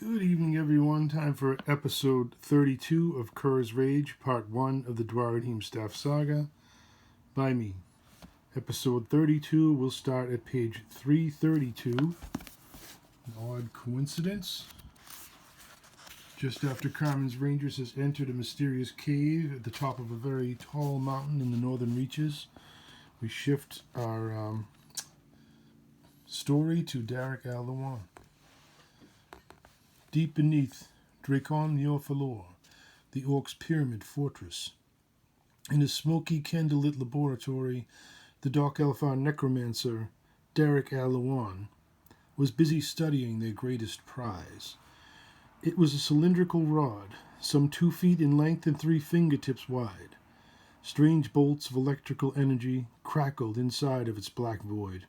Good evening, everyone. Time for episode 32 of Kerr's Rage, part 1 of the Duaredheim Staff Saga, by me. Episode 32 will start at page 332. An odd coincidence. Just after Carmen's Rangers has entered a mysterious cave at the top of a very tall mountain in the northern reaches, we shift our story to Darik Al-Luan. Deep beneath Drakon Neorfalor, the Orcs' pyramid fortress, in a smoky, candlelit laboratory, the Dark Elfar necromancer, Darik Al-Luan, was busy studying their greatest prize. It was a cylindrical rod, some 2 feet in length and 3 fingertips wide. Strange bolts of electrical energy crackled inside of its black void.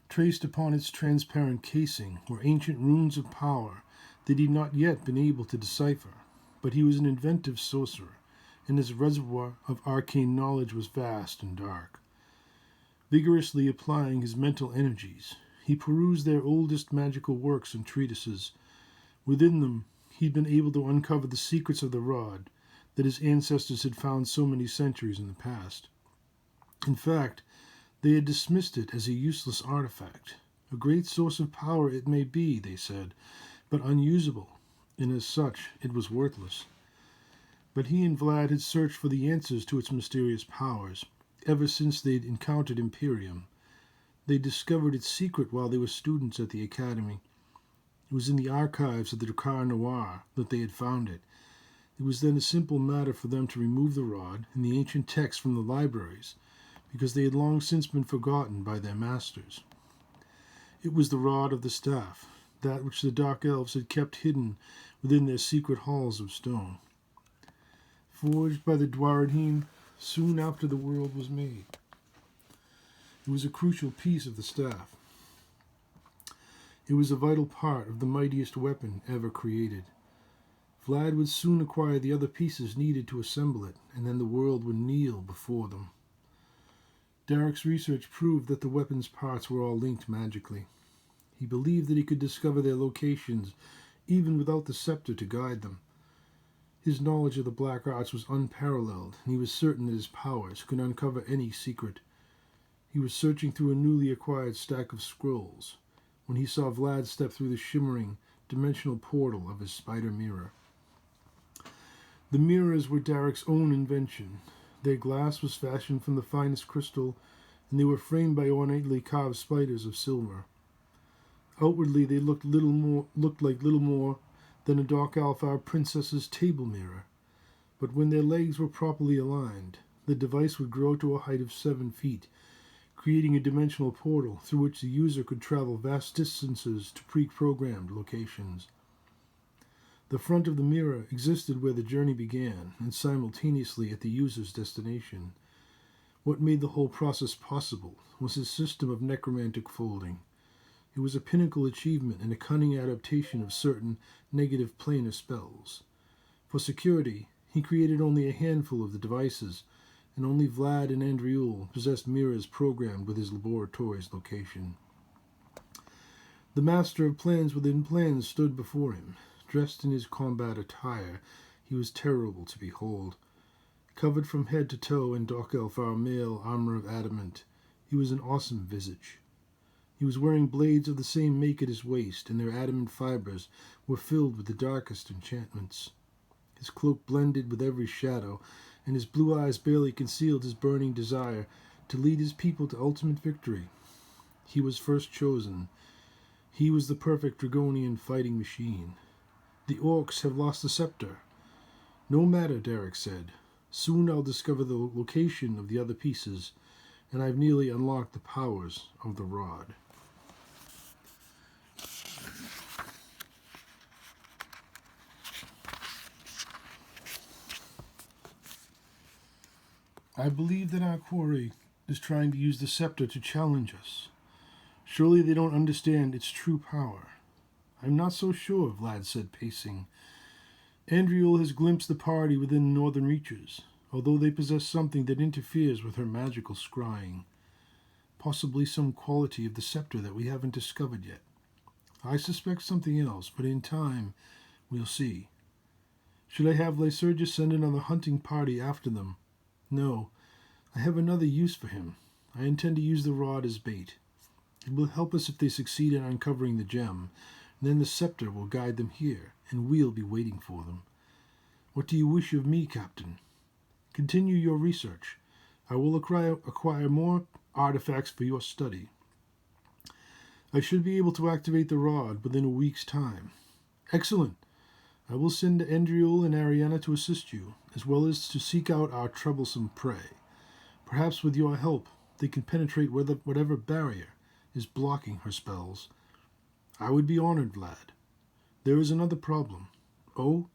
Traced upon its transparent casing were ancient runes of power that he had not yet been able to decipher, but he was an inventive sorcerer, and his reservoir of arcane knowledge was vast and dark. Vigorously applying his mental energies, he perused their oldest magical works and treatises. Within them, he had been able to uncover the secrets of the rod that his ancestors had found so many centuries in the past. In fact, they had dismissed it as a useless artifact. A great source of power it may be, they said, but unusable, and as such it was worthless. But he and Vlad had searched for the answers to its mysterious powers, ever since they'd encountered Imperium. They discovered its secret while they were students at the academy. It was in the archives of the Drakar Noir that they had found it. It was then a simple matter for them to remove the rod and the ancient texts from the libraries, because they had long since been forgotten by their masters. It was the rod of the staff, that which the Dark Elves had kept hidden within their secret halls of stone. Forged by the Duaredheim soon after the world was made. It was a crucial piece of the staff. It was a vital part of the mightiest weapon ever created. Vlad would soon acquire the other pieces needed to assemble it, and then the world would kneel before them. Darik's research proved that the weapon's parts were all linked magically. He believed that he could discover their locations even without the scepter to guide them. His knowledge of the black arts was unparalleled, and he was certain that his powers could uncover any secret. He was searching through a newly acquired stack of scrolls when he saw Vlad step through the shimmering, dimensional portal of his spider mirror. The mirrors were Darik's own invention. Their glass was fashioned from the finest crystal, and they were framed by ornately carved spiders of silver. Outwardly, they looked like little more than a Dark Alfar princess's table mirror, but when their legs were properly aligned, the device would grow to a height of 7 feet, creating a dimensional portal through which the user could travel vast distances to pre-programmed locations. The front of the mirror existed where the journey began, and simultaneously at the user's destination. What made the whole process possible was his system of necromantic folding. It was a pinnacle achievement and a cunning adaptation of certain negative planar spells. For security, he created only a handful of the devices, and only Vlad and Andriul possessed mirrors programmed with his laboratory's location. The master of plans within plans stood before him. Dressed in his combat attire, he was terrible to behold. Covered from head to toe in Dark Elfar mail armor of adamant, he was an awesome visage. He was wearing blades of the same make at his waist, and their adamant fibers were filled with the darkest enchantments. His cloak blended with every shadow, and his blue eyes barely concealed his burning desire to lead his people to ultimate victory. He was first chosen. He was the perfect Dragonian fighting machine. The Orcs have lost the scepter. No matter, Darik said. Soon I'll discover the location of the other pieces, and I've nearly unlocked the powers of the rod. I believe that our quarry is trying to use the scepter to challenge us. Surely they don't understand its true power. I'm not so sure, Vlad said, pacing. Andriul has glimpsed the party within the northern reaches, although they possess something that interferes with her magical scrying. Possibly some quality of the scepter that we haven't discovered yet. I suspect something else, but in time we'll see. Should I have Lycurgus send another hunting party after them? No, I have another use for him. I intend to use the rod as bait. It will help us if they succeed in uncovering the gem. And then the scepter will guide them here, and we'll be waiting for them. What do you wish of me, Captain? Continue your research. I will acquire more artifacts for your study. I should be able to activate the rod within a week's time. Excellent. I will send Andriel and Ariana to assist you, as well as to seek out our troublesome prey. Perhaps with your help, they can penetrate whatever barrier is blocking her spells. I would be honored, lad. There is another problem. Oh?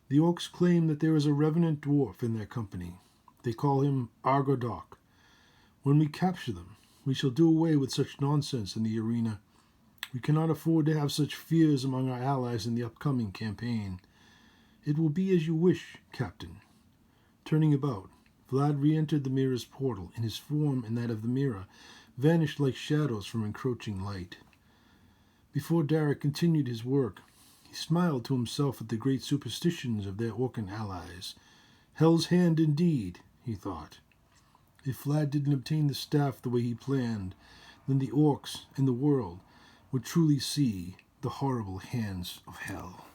The orcs claim that there is a revenant dwarf in their company. They call him Argodok. When we capture them, we shall do away with such nonsense in the arena. We cannot afford to have such fears among our allies in the upcoming campaign. It will be as you wish, Captain. Turning about, Vlad re-entered the mirror's portal, and his form and that of the mirror vanished like shadows from encroaching light. Before Darik continued his work, he smiled to himself at the great superstitions of their Orcan allies. Hell's hand indeed, he thought. If Vlad didn't obtain the staff the way he planned, then the orcs and the world would truly see the horrible hands of hell.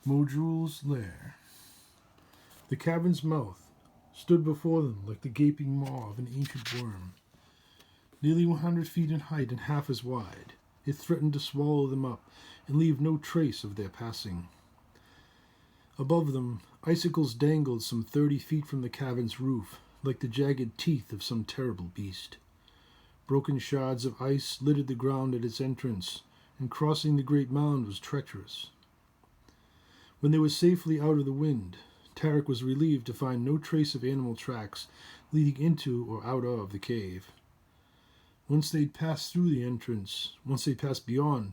Modrul's Lair. The cavern's mouth stood before them like the gaping maw of an ancient worm. Nearly 100 feet in height and half as wide, it threatened to swallow them up and leave no trace of their passing. Above them, icicles dangled some 30 feet from the cavern's roof, like the jagged teeth of some terrible beast. Broken shards of ice littered the ground at its entrance, and crossing the great mound was treacherous. When they were safely out of the wind, Darik was relieved to find no trace of animal tracks leading into or out of the cave. Once they passed beyond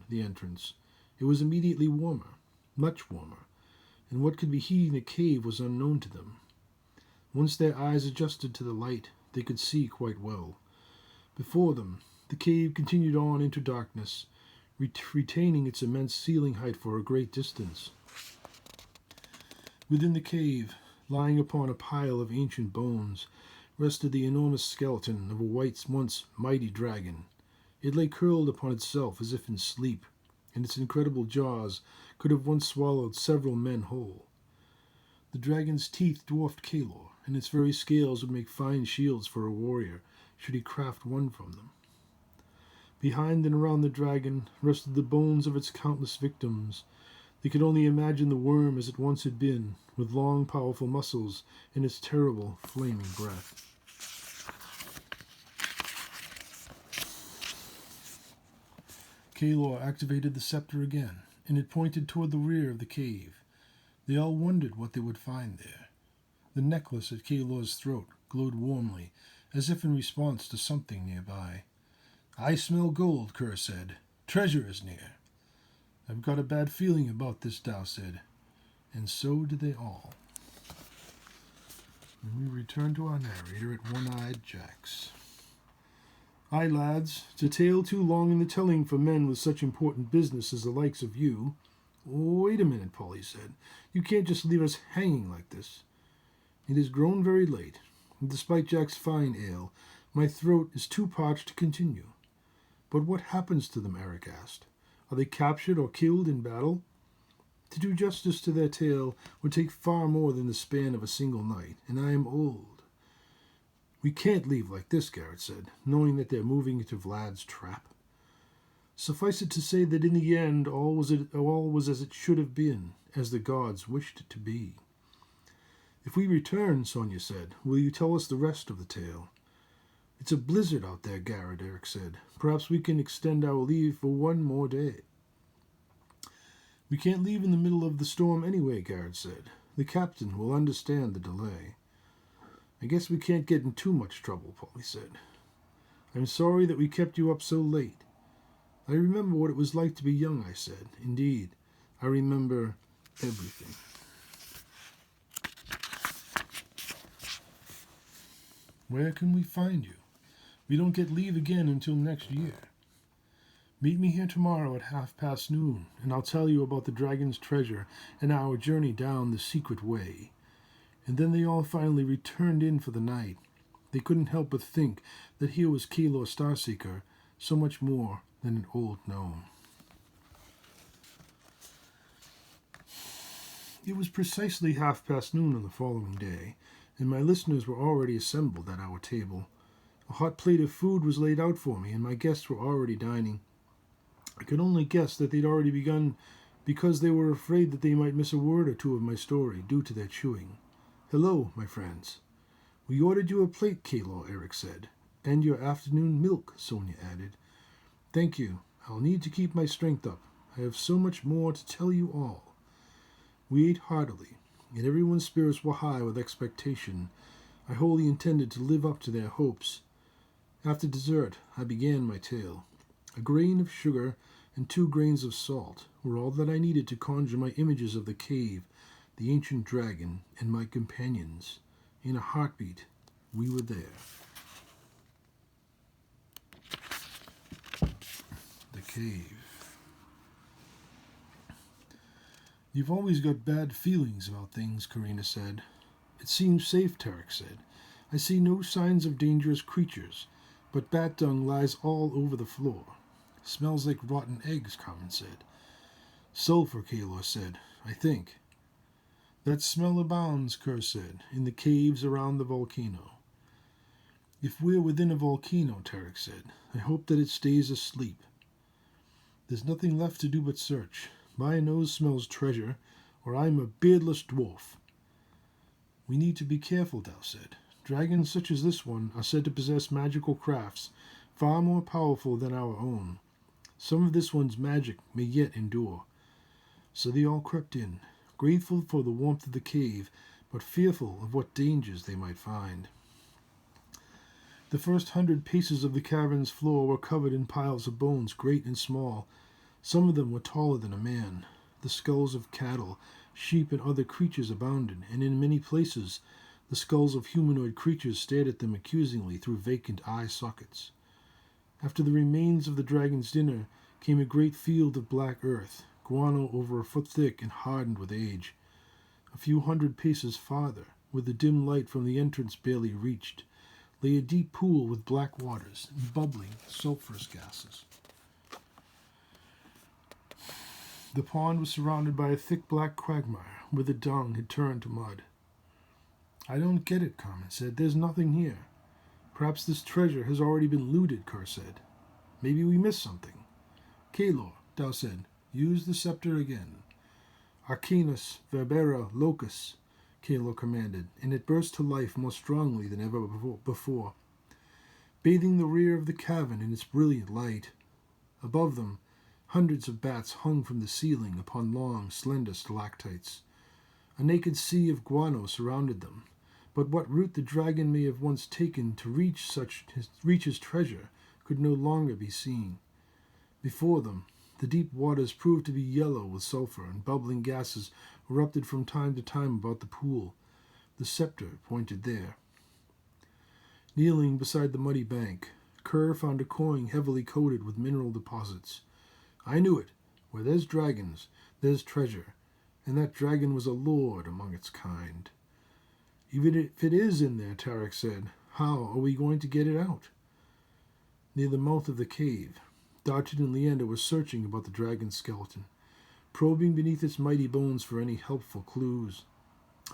the entrance, it was immediately warmer, much warmer, and what could be heating the cave was unknown to them. Once their eyes adjusted to the light, they could see quite well. Before them, the cave continued on into darkness, retaining its immense ceiling height for a great distance. Within the cave, lying upon a pile of ancient bones, rested the enormous skeleton of a once mighty dragon. It lay curled upon itself as if in sleep, and its incredible jaws could have once swallowed several men whole. The dragon's teeth dwarfed Kalor, and its very scales would make fine shields for a warrior, should he craft one from them. Behind and around the dragon rested the bones of its countless victims. They could only imagine the worm as it once had been, with long, powerful muscles and its terrible, flaming breath. Kalor activated the scepter again, and it pointed toward the rear of the cave. They all wondered what they would find there. The necklace at Kalor's throat glowed warmly, as if in response to something nearby. "I smell gold," Kerr said. "Treasure is near." "I've got a bad feeling about this," Dow said. And so did they all. And we return to our narrator at One-Eyed Jack's. "Aye, lads, it's a tale too long in the telling for men with such important business as the likes of you." "Wait a minute," Polly said. "You can't just leave us hanging like this." "It has grown very late, and despite Jack's fine ale, my throat is too parched to continue." "But what happens to them?" Eric asked. "Are they captured or killed in battle?" To do justice to their tale would take far more than the span of a single night, and I am old. "We can't leave like this," Garrett said, knowing that they're moving into Vlad's trap. "Suffice it to say that in the end all was as it should have been, as the gods wished it to be." "If we return," Sonia said, "will you tell us the rest of the tale?" "It's a blizzard out there, Garrett," Eric said. "Perhaps we can extend our leave for one more day." "We can't leave in the middle of the storm anyway," Garrett said. "The captain will understand the delay." "I guess we can't get in too much trouble," Polly said. "I'm sorry that we kept you up so late." "I remember what it was like to be young," I said. "Indeed, I remember everything." "Where can we find you?" We don't get leave again until next year. Meet me here tomorrow at noon, and I'll tell you about the dragon's treasure and our journey down the secret way." And then they all finally returned in for the night. They couldn't help but think that here was Keylor Starseeker, so much more than an old gnome. It was precisely noon on the following day, and my listeners were already assembled at our table. A hot plate of food was laid out for me, and my guests were already dining. I could only guess that they'd already begun because they were afraid that they might miss a word or two of my story due to their chewing. "Hello, my friends." "We ordered you a plate, Keylor," Eric said. "And your afternoon milk," Sonia added. "Thank you. I'll need to keep my strength up. I have so much more to tell you all." We ate heartily, and everyone's spirits were high with expectation. I wholly intended to live up to their hopes. After dessert, I began my tale. A grain of sugar and 2 grains of salt were all that I needed to conjure my images of the cave, the ancient dragon, and my companions. In a heartbeat, we were there. The cave. "You've always got bad feelings about things," Karina said. "It seems safe," Darik said. "I see no signs of dangerous creatures, but bat dung lies all over the floor." "Smells like rotten eggs," Carmen said. "Sulfur," Keylor said. "I think." "That smell abounds," Kerr said, "in the caves around the volcano." "If we're within a volcano," Darik said, "I hope that it stays asleep." "There's nothing left to do but search. My nose smells treasure, or I'm a beardless dwarf." "We need to be careful," Dow said. "Dragons such as this one are said to possess magical crafts far more powerful than our own. Some of this one's magic may yet endure." So they all crept in, grateful for the warmth of the cave, but fearful of what dangers they might find. The first 100 paces of the cavern's floor were covered in piles of bones, great and small. Some of them were taller than a man. The skulls of cattle, sheep, and other creatures abounded, and in many places the skulls of humanoid creatures stared at them accusingly through vacant eye sockets. After the remains of the dragon's dinner came a great field of black earth, guano over a foot thick and hardened with age. A few 100 paces farther, where the dim light from the entrance barely reached, lay a deep pool with black waters and bubbling sulphurous gases. The pond was surrounded by a thick black quagmire, where the dung had turned to mud. "I don't get it," Carmen said. "There's nothing here." "Perhaps this treasure has already been looted," Kerr said. "Maybe we missed something." "Keylor," Dow said, "use the scepter again." "Arcanus verbera locus," Keylor commanded, and it burst to life more strongly than ever before, bathing the rear of the cavern in its brilliant light. Above them, hundreds of bats hung from the ceiling upon long, slender stalactites. A naked sea of guano surrounded them, but what route the dragon may have once taken to reach his treasure could no longer be seen. Before them, the deep waters proved to be yellow with sulfur, and bubbling gases erupted from time to time about the pool. The scepter pointed there. Kneeling beside the muddy bank, Kerr found a coin heavily coated with mineral deposits. "I knew it. Where there's dragons, there's treasure, and that dragon was a lord among its kind." "Even if it is in there," Darik said, "how are we going to get it out?" Near the mouth of the cave, Darton and Leander were searching about the dragon's skeleton, probing beneath its mighty bones for any helpful clues.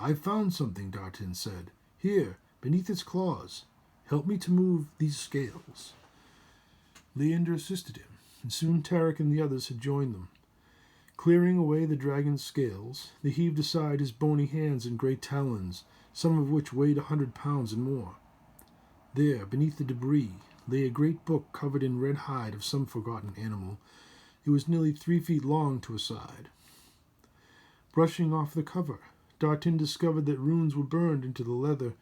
"I've found something," Darton said. "Here, beneath its claws. Help me to move these scales." Leander assisted him, and soon Darik and the others had joined them. Clearing away the dragon's scales, they heaved aside his bony hands and great talons, some of which weighed 100 pounds and more. There, beneath the debris, lay a great book covered in red hide of some forgotten animal. It was nearly 3 feet long to a side. Brushing off the cover, Dartin discovered that runes were burned into the leather.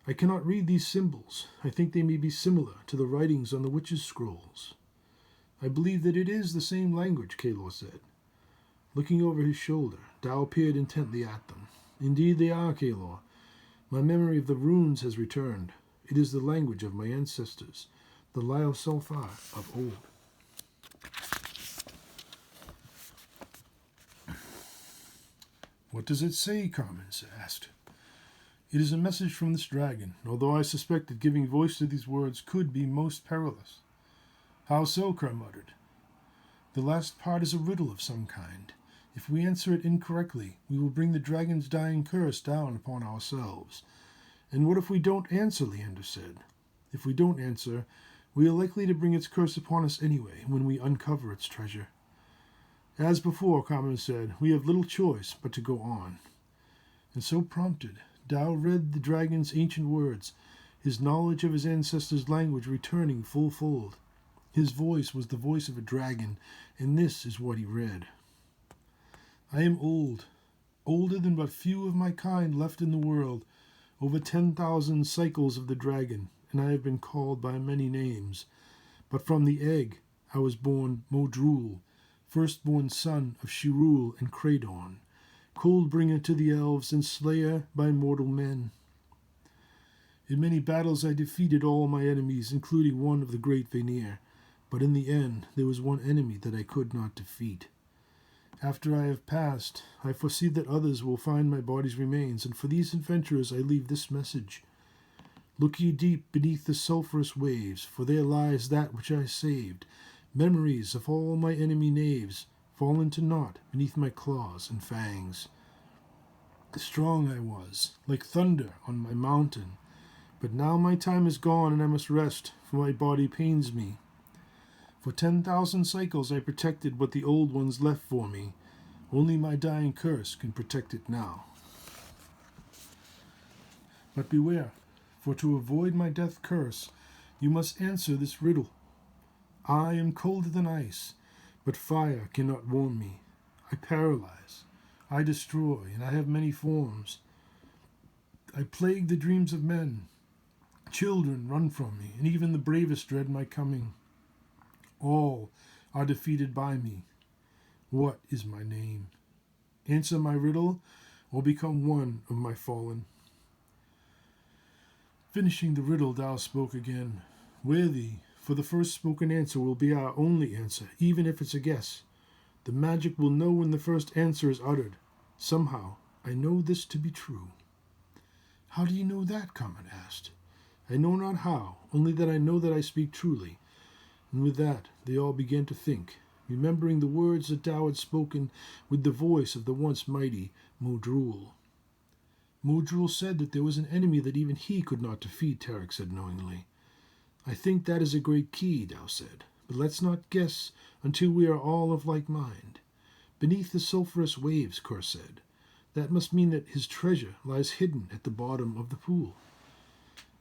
"I cannot read these symbols. I think they may be similar to the writings on the witches' scrolls." "I believe that it is the same language," Keylor said. Looking over his shoulder, Dow peered intently at them. "Indeed they are, Keylor. My memory of the runes has returned. It is the language of my ancestors, the Liosulfar of old. What does it say? Carmen asked. It is a message from this dragon, although I suspect that giving voice to these words could be most perilous. How so? Kerr muttered. The last part is a riddle of some kind. If we answer it incorrectly, we will bring the dragon's dying curse down upon ourselves. And what if we don't answer? Leander said. If we don't answer, we are likely to bring its curse upon us anyway when we uncover its treasure. As before, Carmen said, we have little choice but to go on. And so prompted, Dao read the dragon's ancient words, his knowledge of his ancestors' language returning full-fold. His voice was the voice of a dragon, and this is what he read. I am old, older than but few of my kind left in the world, over 10,000 cycles of the dragon, and I have been called by many names. But from the egg I was born Modrul, firstborn son of Shirul and Kradon, cold-bringer to the elves and slayer by mortal men. In many battles I defeated all my enemies, including one of the great Vanir, but in the end there was one enemy that I could not defeat. After I have passed, I foresee that others will find my body's remains, and for these adventurers I leave this message. Look ye deep beneath the sulphurous waves, for there lies that which I saved, memories of all my enemy knaves, fallen to naught beneath my claws and fangs. Strong I was, like thunder on my mountain, but now my time is gone and I must rest, for my body pains me. For 10,000 cycles I protected what the old ones left for me. Only my dying curse can protect it now. But beware, for to avoid my death curse, you must answer this riddle. I am colder than ice, but fire cannot warm me. I paralyze, I destroy, and I have many forms. I plague the dreams of men. Children run from me, and even the bravest dread my coming. All are defeated by me. What is my name? Answer my riddle, or become one of my fallen. Finishing the riddle, Dao spoke again. Wear thee, for the first spoken answer will be our only answer, even if it's a guess. The magic will know when the first answer is uttered. Somehow, I know this to be true. How do you know that? Carmen asked. I know not how, only that I know that I speak truly. And with that, they all began to think, remembering the words that Dao had spoken with the voice of the once mighty Modrul. Modrul said that there was an enemy that even he could not defeat, Darik said knowingly. I think that is a great key, Dao said, but let's not guess until we are all of like mind. Beneath the sulphurous waves, Kerr said. That must mean that his treasure lies hidden at the bottom of the pool.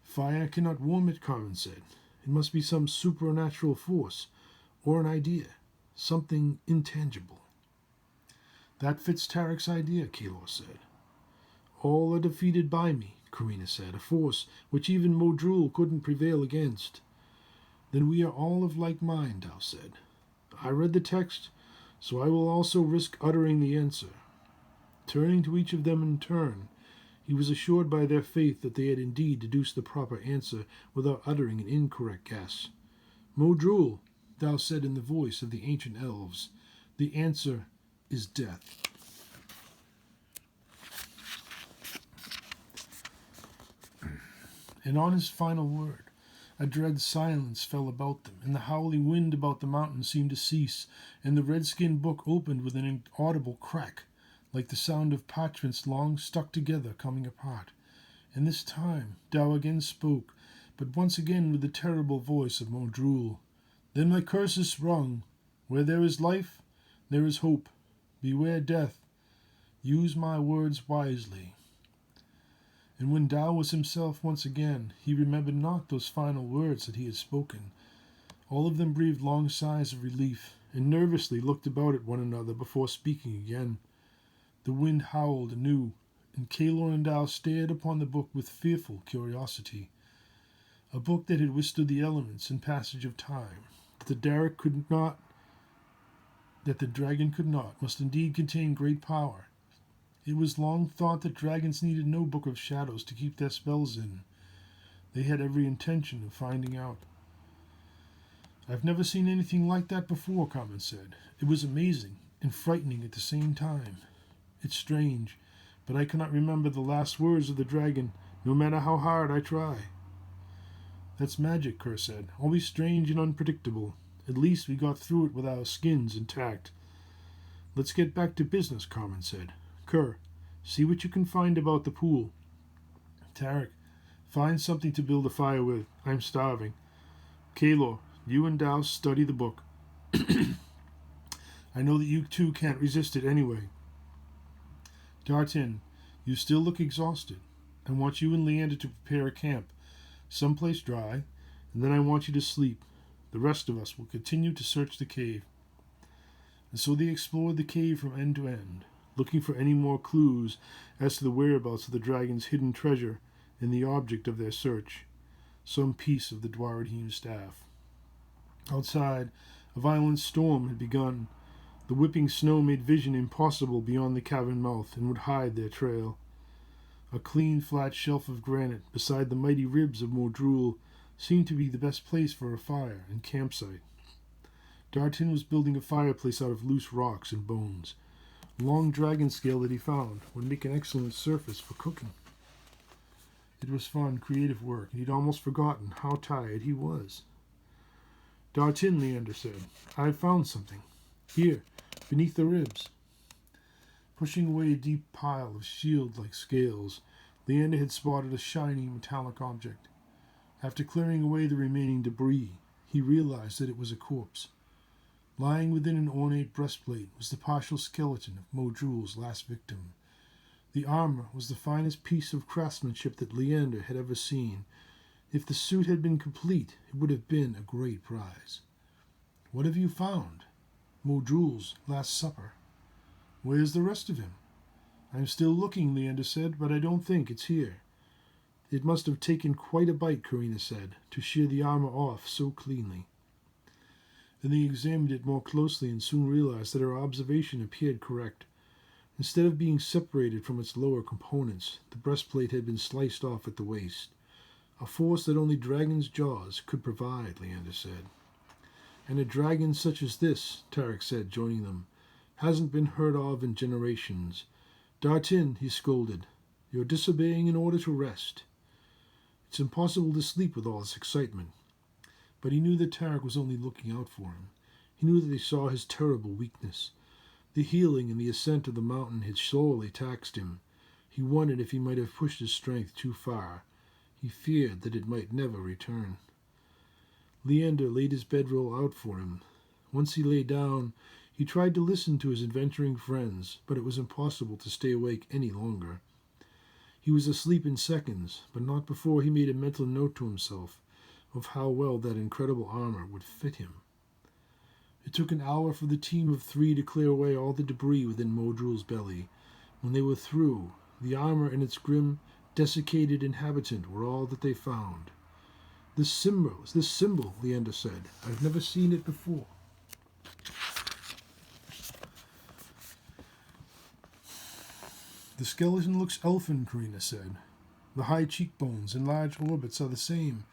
Fire cannot warm it, Carmen said. It must be some supernatural force, or an idea, something intangible. That fits Darik's idea, Kalor said. All are defeated by me, Karina said, a force which even Modrul couldn't prevail against. Then we are all of like mind, Dao said. I read the text, so I will also risk uttering the answer. Turning to each of them in turn, he was assured by their faith that they had indeed deduced the proper answer without uttering an incorrect guess. Modrul, Dao said in the voice of the ancient elves, the answer is death. And on his final word, a dread silence fell about them, and the howling wind about the mountain seemed to cease, and the red-skinned book opened with an inaudible crack, like the sound of parchments long stuck together coming apart. And this time Dao again spoke, but once again with the terrible voice of Modrul. Then my curse is sprung. Where there is life, there is hope. Beware death. Use my words wisely. And when Dao was himself once again, he remembered not those final words that he had spoken. All of them breathed long sighs of relief, and nervously looked about at one another before speaking again. The wind howled anew, and Kalor and Dao stared upon the book with fearful curiosity. A book that had withstood the elements and passage of time, that the dragon could not, must indeed contain great power. It was long thought that dragons needed no book of shadows to keep their spells in. They had every intention of finding out. I've never seen anything like that before, Carmen said. It was amazing and frightening at the same time. It's strange, but I cannot remember the last words of the dragon, no matter how hard I try. That's magic, Kerr said. Always strange and unpredictable. At least we got through it with our skins intact. Let's get back to business, Carmen said. Kerr, see what you can find about the pool. Darik, find something to build a fire with. I'm starving. Kalor, you and Douse study the book. I know that you two can't resist it anyway. Dartin, you still look exhausted. I want you and Leander to prepare a camp, someplace dry, and then I want you to sleep. The rest of us will continue to search the cave. And so they explored the cave from end to end, looking for any more clues as to the whereabouts of the dragon's hidden treasure and the object of their search, some piece of the Duaredheim staff. Outside, a violent storm had begun. The whipping snow made vision impossible beyond the cavern mouth and would hide their trail. A clean, flat shelf of granite beside the mighty ribs of Modrul seemed to be the best place for a fire and campsite. Dartin was building a fireplace out of loose rocks and bones. A long dragon scale that he found would make an excellent surface for cooking. It was fun, creative work, and he'd almost forgotten how tired he was. Dartin, Leander said, I've found something. Here, beneath the ribs. Pushing away a deep pile of shield-like scales, Leander had spotted a shiny metallic object. After clearing away the remaining debris, he realized that it was a corpse. Lying within an ornate breastplate was the partial skeleton of Modrul's last victim. The armor was the finest piece of craftsmanship that Leander had ever seen. If the suit had been complete, it would have been a great prize. What have you found? Modrul's last supper. Where's the rest of him? I'm still looking, Leander said, but I don't think it's here. It must have taken quite a bite, Karina said, to shear the armor off so cleanly. Then they examined it more closely and soon realized that her observation appeared correct. Instead of being separated from its lower components, the breastplate had been sliced off at the waist. A force that only dragon's jaws could provide, Leander said. And a dragon such as this, Darik said, joining them, hasn't been heard of in generations. Dartin, he scolded, you're disobeying an order to rest. It's impossible to sleep with all this excitement. But he knew that Darik was only looking out for him. He knew that they saw his terrible weakness. The healing and the ascent of the mountain had sorely taxed him. He wondered if he might have pushed his strength too far. He feared that it might never return. Leander laid his bedroll out for him. Once he lay down, he tried to listen to his adventuring friends, but it was impossible to stay awake any longer. He was asleep in seconds, but not before he made a mental note to himself of how well that incredible armor would fit him. It took an hour for the team of 3 to clear away all the debris within Modrul's belly. When they were through, the armor and its grim, desiccated inhabitant were all that they found. This symbol, Leander said. I've never seen it before. The skeleton looks elfin, Karina said. The high cheekbones and large orbits are the same,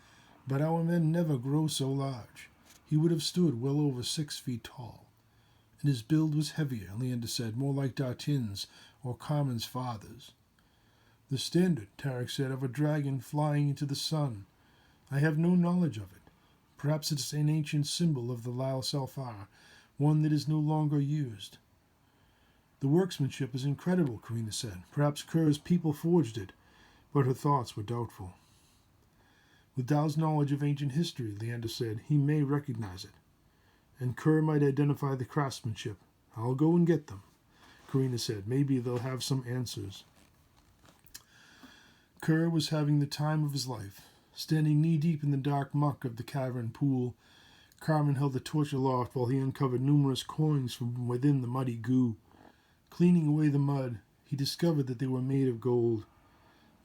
but our men never grow so large. He would have stood well over 6 feet tall. And his build was heavier, Leander said, more like Dartin's or Carmen's father's. The standard, Darik said, of a dragon flying into the sun. I have no knowledge of it. Perhaps it's an ancient symbol of the Lair Salfar, one that is no longer used. The workmanship is incredible, Karina said. Perhaps Kerr's people forged it, but her thoughts were doubtful. With Dao's knowledge of ancient history, Leander said, he may recognize it. And Kerr might identify the craftsmanship. I'll go and get them, Karina said. Maybe they'll have some answers. Kerr was having the time of his life. Standing knee-deep in the dark muck of the cavern pool, Carmen held the torch aloft while he uncovered numerous coins from within the muddy goo. Cleaning away the mud, he discovered that they were made of gold.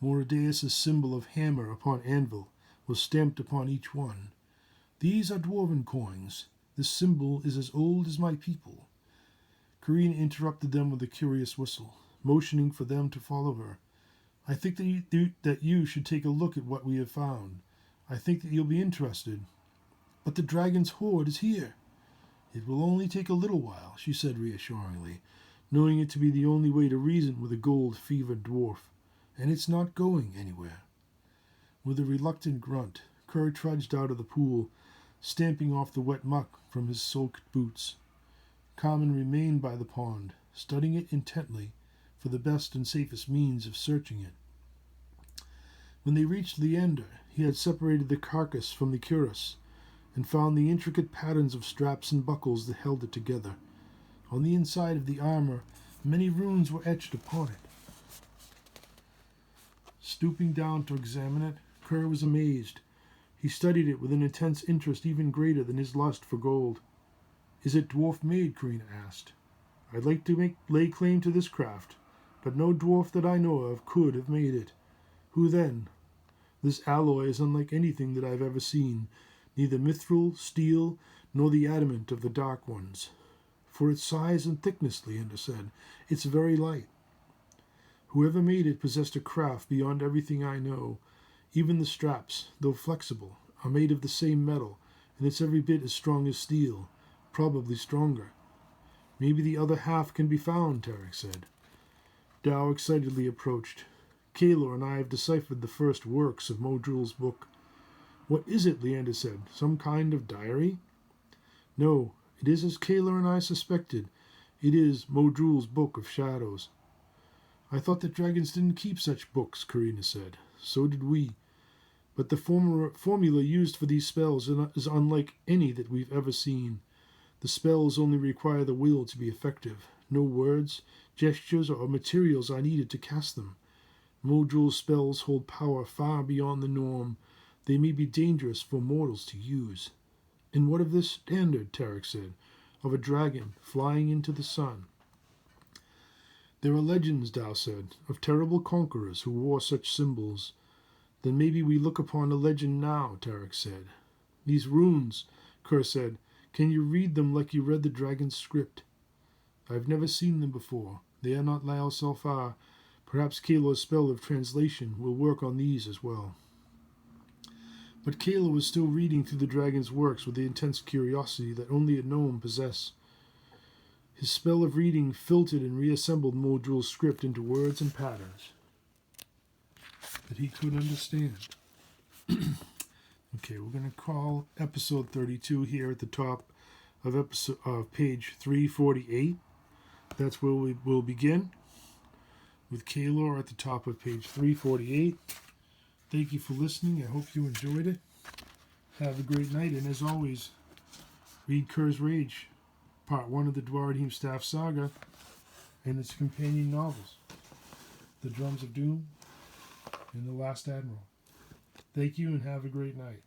Morideus' symbol of hammer upon anvil was stamped upon each one. These are dwarven coins. This symbol is as old as my people. Karina interrupted them with a curious whistle, motioning for them to follow her. I think that you should take a look at what we have found. I think that you'll be interested. But the dragon's hoard is here. It will only take a little while, she said reassuringly, knowing it to be the only way to reason with a gold-fevered dwarf. And it's not going anywhere. With a reluctant grunt, Kerr trudged out of the pool, stamping off the wet muck from his soaked boots. Carmen remained by the pond, studying it intently for the best and safest means of searching it. When they reached Leander, he had separated the carcass from the cuirass and found the intricate patterns of straps and buckles that held it together. On the inside of the armor, many runes were etched upon it. Stooping down to examine it, Kerr was amazed. He studied it with an intense interest even greater than his lust for gold. "Is it dwarf-made?" Karina asked. "I'd like to lay claim to this craft, but no dwarf that I know of could have made it. Who then? This alloy is unlike anything that I've ever seen, neither mithril, steel, nor the adamant of the Dark Ones. For its size and thickness," Leander said, "it's very light. Whoever made it possessed a craft beyond everything I know. Even the straps, though flexible, are made of the same metal, and it's every bit as strong as steel, probably stronger." "Maybe the other half can be found," Darik said. Dow excitedly approached. "Kaylor and I have deciphered the first works of Modrul's book." "What is it?" Leander said. "Some kind of diary?" "No, it is as Kaylor and I suspected. It is Modrul's Book of Shadows." "I thought that dragons didn't keep such books," Karina said. "So did we. But the formula used for these spells is unlike any that we've ever seen. The spells only require the will to be effective. No words, gestures, or materials are needed to cast them. Modrul's spells hold power far beyond the norm. They may be dangerous for mortals to use." "And what of this standard," Darik said, "of a dragon flying into the sun?" "There are legends," Dow said, "of terrible conquerors who wore such symbols." "Then maybe we look upon a legend now," Darik said. "These runes," Kerr said, "can you read them like you read the dragon's script?" "I've never seen them before. They are not Lair Sulfar. Perhaps Kaylor's spell of translation will work on these as well." But Kaylor was still reading through the dragon's works with the intense curiosity that only a gnome possesses. His spell of reading filtered and reassembled Modrul's script into words and patterns that he could understand. Okay, we're going to call episode 32 here at the top of page 348. That's where we will begin, with Kaylor at the top of page 348. Thank you for listening. I hope you enjoyed it. Have a great night, and as always, read Kerr's Rage, Part 1 of the Duaredheim Staff Saga, and its companion novels, The Drums of Doom and The Last Admiral. Thank you, and have a great night.